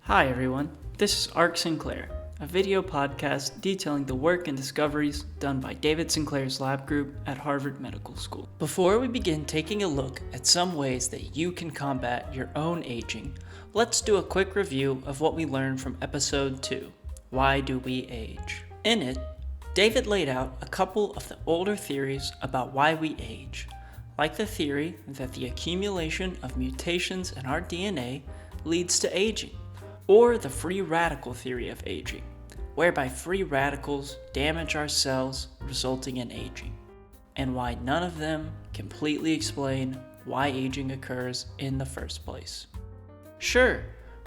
Hi everyone, this is Sinclair, a video podcast detailing the work and discoveries done by David Sinclair's lab group at Harvard Medical School. Before we begin taking a look at some ways that you can combat your own aging, let's do a quick review of what we learned from episode 2, Why Do We Age? In it, David laid out a couple of the older theories about why we age, like the theory that the accumulation of mutations in our DNA leads to aging, or the free radical theory of aging, whereby free radicals damage our cells, resulting in aging, and why none of them completely explain why aging occurs in the first place. Sure,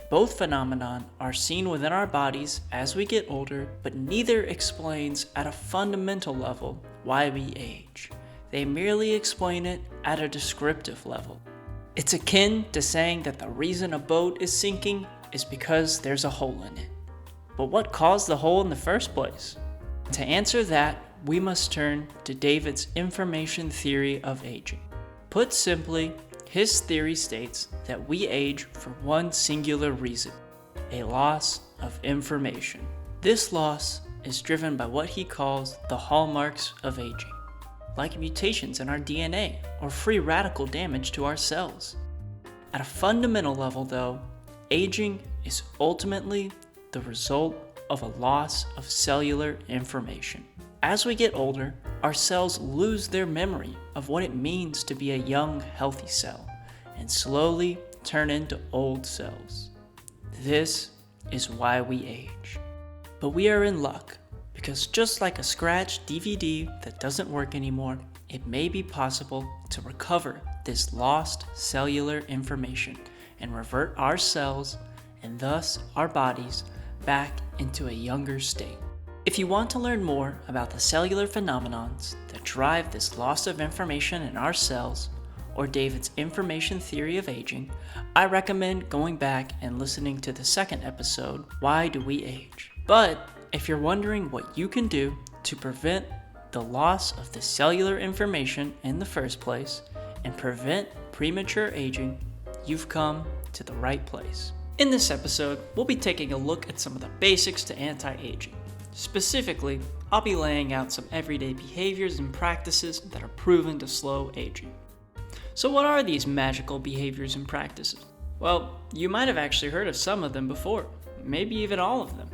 both phenomena are seen within our bodies as we get older, but neither explains at a fundamental level why we age. They merely explain it at a descriptive level. It's akin to saying that the reason a boat is sinking is because there's a hole in it. But what caused the hole in the first place? To answer that, we must turn to David's information theory of aging. Put simply, his theory states that we age for one singular reason: a loss of information. This loss is driven by what he calls the hallmarks of aging, like mutations in our DNA or free radical damage to our cells. At a fundamental level, though, aging is ultimately the result of a loss of cellular information. As we get older, our cells lose their memory of what it means to be a young, healthy cell and slowly turn into old cells. This is why we age. But we are in luck, because just like a scratched DVD that doesn't work anymore, it may be possible to recover this lost cellular information and revert our cells, and thus our bodies, back into a younger state. If you want to learn more about the cellular phenomenons that drive this loss of information in our cells, or David's information theory of aging, I recommend going back and listening to the second episode, Why Do We Age? But if you're wondering what you can do to prevent the loss of the cellular information in the first place and prevent premature aging, you've come to the right place. In this episode, we'll be taking a look at some of the basics to anti-aging. Specifically, I'll be laying out some everyday behaviors and practices that are proven to slow aging. So what are these magical behaviors and practices? Well, you might have actually heard of some of them before, maybe even all of them.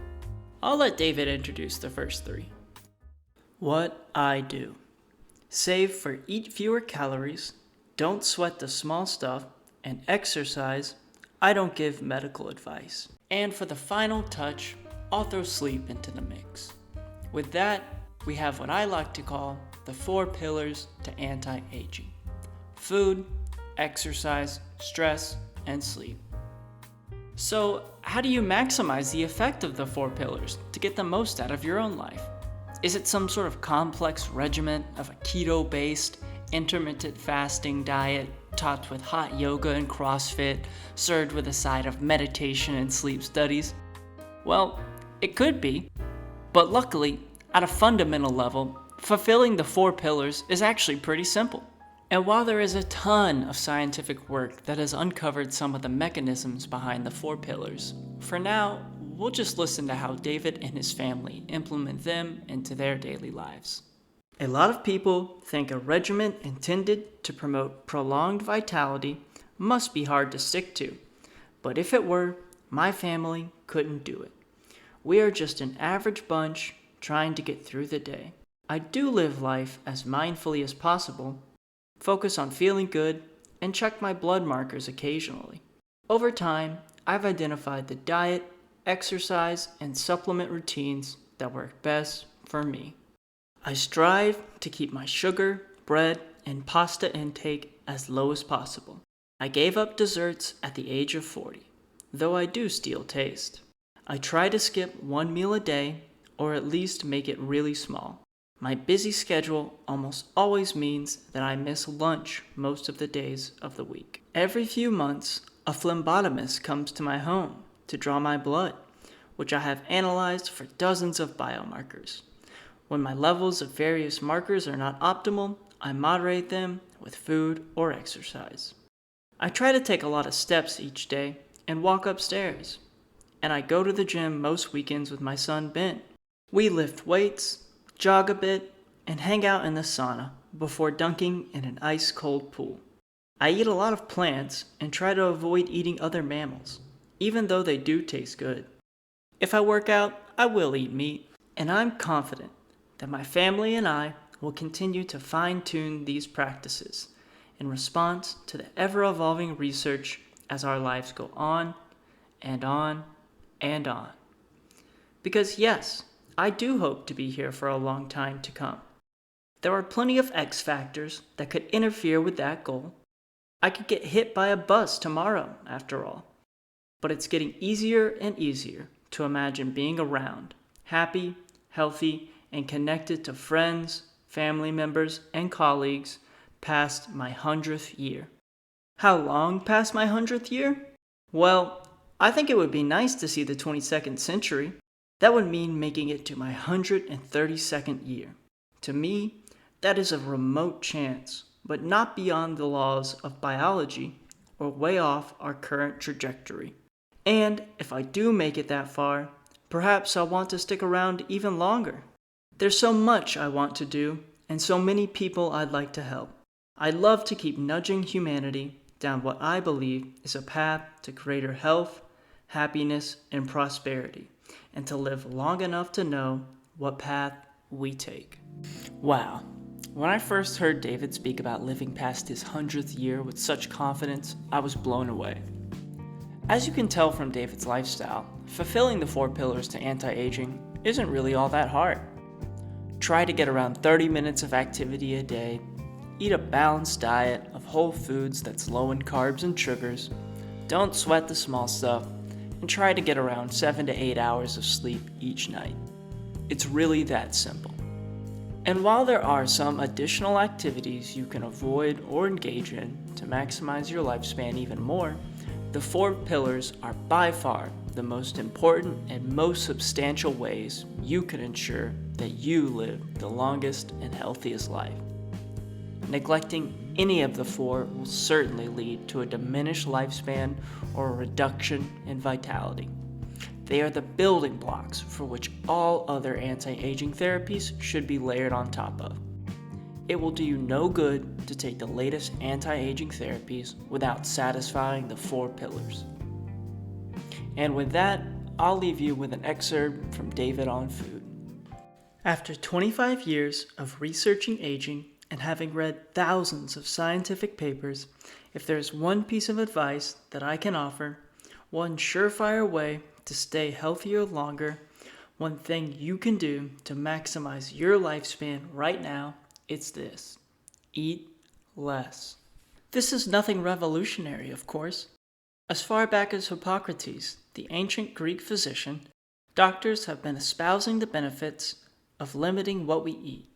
I'll let David introduce the first three. What I do. Save or eat fewer calories, don't sweat the small stuff, and exercise. I don't give medical advice. And for the final touch, I'll throw sleep into the mix. With that, we have what I like to call the 4 pillars to anti-aging: food, exercise, stress, and sleep. So, how do you maximize the effect of the 4 pillars to get the most out of your own life? Is it some sort of complex regimen of a keto-based, intermittent fasting diet topped with hot yoga and CrossFit, served with a side of meditation and sleep studies? Well, it could be, but luckily, at a fundamental level, fulfilling the 4 pillars is actually pretty simple. And while there is a ton of scientific work that has uncovered some of the mechanisms behind the 4 pillars, for now, we'll just listen to how David and his family implement them into their daily lives. A lot of people think a regimen intended to promote prolonged vitality must be hard to stick to, but if it were, my family couldn't do it. We are just an average bunch trying to get through the day. I do live life as mindfully as possible, focus on feeling good, and check my blood markers occasionally. Over time, I've identified the diet, exercise, and supplement routines that work best for me. I strive to keep my sugar, bread, and pasta intake as low as possible. I gave up desserts at the age of 40, though I do still taste. I try to skip 1 meal a day, or at least make it really small. My busy schedule almost always means that I miss lunch most of the days of the week. Every few months, a phlebotomist comes to my home to draw my blood, which I have analyzed for dozens of biomarkers. When my levels of various markers are not optimal, I moderate them with food or exercise. I try to take a lot of steps each day and walk upstairs. and I go to the gym most weekends with my son Ben. We lift weights, jog a bit, and hang out in the sauna before dunking in an ice-cold pool. I eat a lot of plants and try to avoid eating other mammals, even though they do taste good. If I work out, I will eat meat, and I'm confident that my family and I will continue to fine-tune these practices in response to the ever-evolving research as our lives go on and on and on. Because yes, I do hope to be here for a long time to come. There are plenty of X factors that could interfere with that goal. I could get hit by a bus tomorrow, after all. But it's getting easier and easier to imagine being around, happy, healthy, and connected to friends, family members, and colleagues past my 100th year. How long past my 100th year? Well, I think it would be nice to see the 22nd century. That would mean making it to my 132nd year. To me, that is a remote chance, but not beyond the laws of biology or way off our current trajectory. And if I do make it that far, perhaps I'll want to stick around even longer. There's so much I want to do, and so many people I'd like to help. I'd love to keep nudging humanity down what I believe is a path to greater health, happiness, and prosperity, and to live long enough to know what path we take. Wow. When I first heard David speak about living past his 100th year with such confidence, I was blown away. As you can tell from David's lifestyle, fulfilling the 4 pillars to anti-aging isn't really all that hard. Try to get around 30 minutes of activity a day, eat a balanced diet of whole foods that's low in carbs and sugars, don't sweat the small stuff, and try to get around 7 to 8 hours of sleep each night. It's really that simple. And while there are some additional activities you can avoid or engage in to maximize your lifespan even more, the 4 pillars are by far the most important and most substantial ways you can ensure that you live the longest and healthiest life. Neglecting any of the 4 will certainly lead to a diminished lifespan or a reduction in vitality. They are the building blocks for which all other anti-aging therapies should be layered on top of. It will do you no good to take the latest anti-aging therapies without satisfying the 4 pillars. And with that, I'll leave you with an excerpt from David on food. After 25 years of researching aging and having read thousands of scientific papers, if there's one piece of advice that I can offer, one surefire way to stay healthier longer, one thing you can do to maximize your lifespan right now, it's this: eat less. This is nothing revolutionary, of course. As far back as Hippocrates, the ancient Greek physician, doctors have been espousing the benefits of limiting what we eat,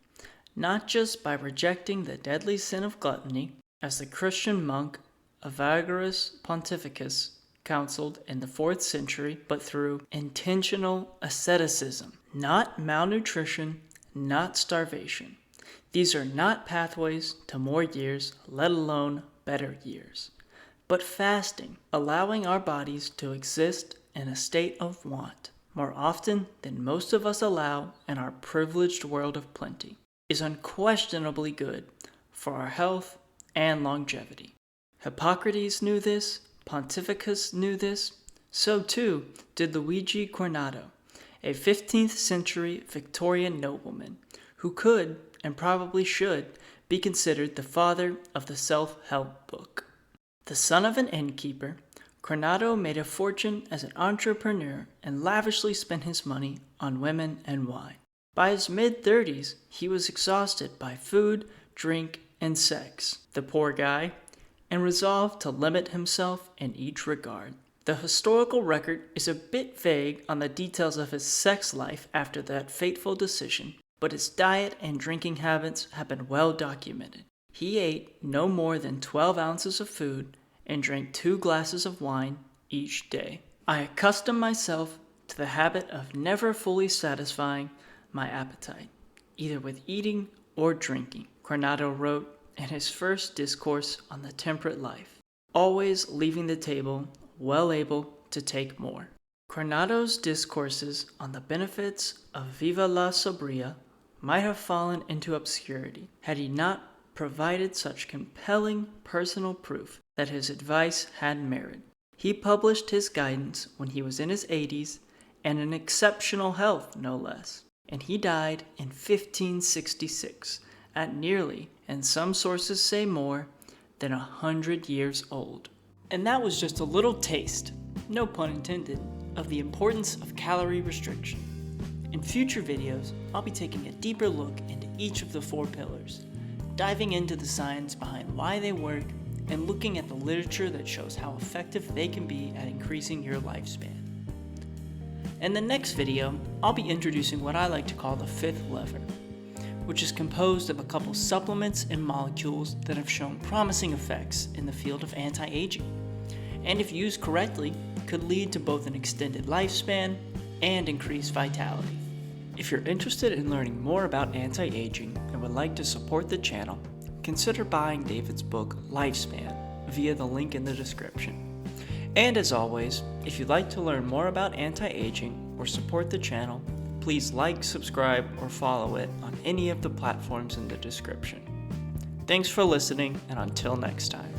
not just by rejecting the deadly sin of gluttony, as the Christian monk Evagrius Pontificus counseled in the 4th century, but through intentional asceticism, not malnutrition, not starvation. These are not pathways to more years, let alone better years, but fasting, allowing our bodies to exist in a state of want more often than most of us allow in our privileged world of plenty, is unquestionably good for our health and longevity. Hippocrates knew this, Pontificus knew this, so too did Luigi Cornado, a 15th century Victorian nobleman who could, and probably should, be considered the father of the self-help book. The son of an innkeeper, Cornado made a fortune as an entrepreneur and lavishly spent his money on women and wine. By his mid-30s, he was exhausted by food, drink, and sex, the poor guy, and resolved to limit himself in each regard. The historical record is a bit vague on the details of his sex life after that fateful decision, but his diet and drinking habits have been well documented. He ate no more than 12 ounces of food and drank 2 glasses of wine each day. I accustomed myself to the habit of never fully satisfying my appetite, either with eating or drinking, Cornado wrote in his first discourse on the temperate life, always leaving the table well able to take more. Coronado's discourses on the benefits of Viva la Sombria might have fallen into obscurity had he not provided such compelling personal proof that his advice had merit. He published his guidance when he was in his 80s and in exceptional health, no less. And he died in 1566 at nearly, and some sources say more, than 100 years old. And that was just a little taste, no pun intended, of the importance of calorie restriction. In future videos, I'll be taking a deeper look into each of the 4 pillars, diving into the science behind why they work, and looking at the literature that shows how effective they can be at increasing your lifespan. In the next video, I'll be introducing what I like to call the 5th lever, which is composed of a couple supplements and molecules that have shown promising effects in the field of anti-aging, and if used correctly, could lead to both an extended lifespan and increased vitality. If you're interested in learning more about anti-aging and would like to support the channel, consider buying David's book Lifespan via the link in the description. And as always, if you'd like to learn more about anti-aging or support the channel, please like, subscribe, or follow it on any of the platforms in the description. Thanks for listening, and until next time.